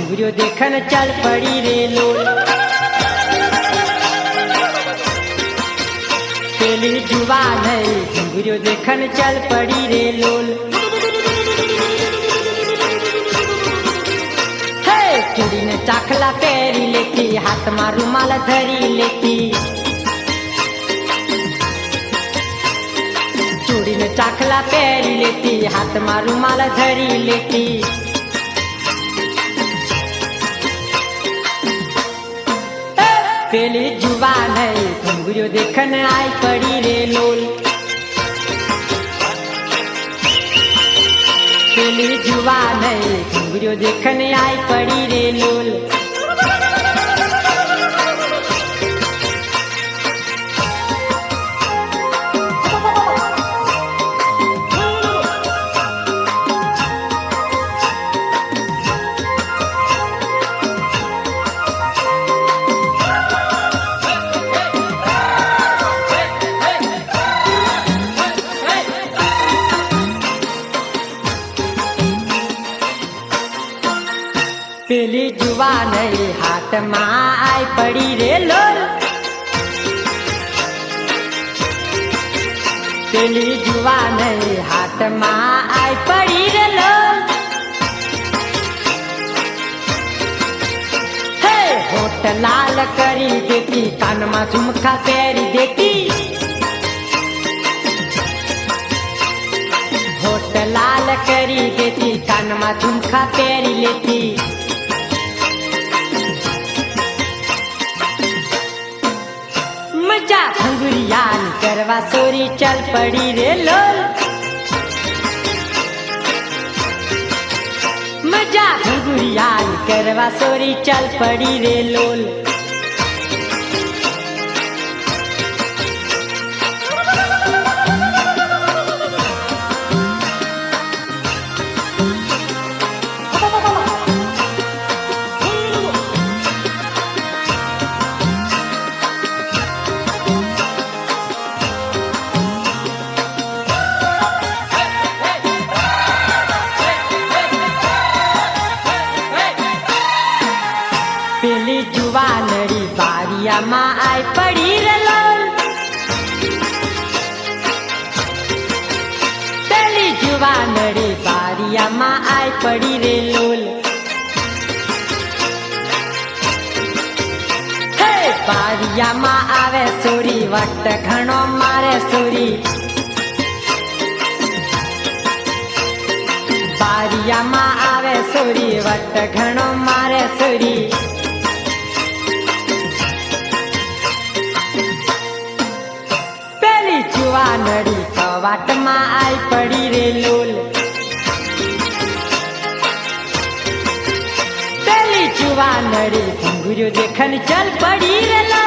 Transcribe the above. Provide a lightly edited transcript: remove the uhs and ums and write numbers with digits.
घुंघरू देखन चल पड़ी रे लोल। पेली जुबान है घुंघरू देखन चल पड़ी रे लोल। चूड़ी ने चाखला पैरी लेती, हाथ में रुमाल धरी लेती। चूड़ी ने चाखला पैरी लेती, हाथ में रुमाल धरी लेती। पेली जुबान है घुंघरू देखन आई पड़ी रे लोल। पेली जुबान है घुंघरू देखन आई पड़ी रे लोल। पेली जुबान है हाथ में आई पड़ी रे लोल। पेली जुबान है हाथ में आई पड़ी रे लोल। हे होठ लाल करी देती, कान में झुमका पैरी देती। होठ लाल करी देती, कान में झुमका पैरी लेती। मजा घुंघरियान करवा सोरी चल पड़ी रे लोल। मजा घुंघरियान करवा सोरी चल पड़ी रे लोल। पेली जुबानरी बारिया माँ आई पड़ी रे लोल। पेली जुबानरी बारिया माँ आई पड़ी रे लोल। हे बारिया माँ आवे सोरी वट घणो मारे सोरी। बारिया माँ आवे सोरी वट घणो मारे सोरी। जुबानड़ी कवाट में आई पड़ी रे लोल। पेली जुबानड़ी घुंघरू देखन चल पड़ी रे लोल।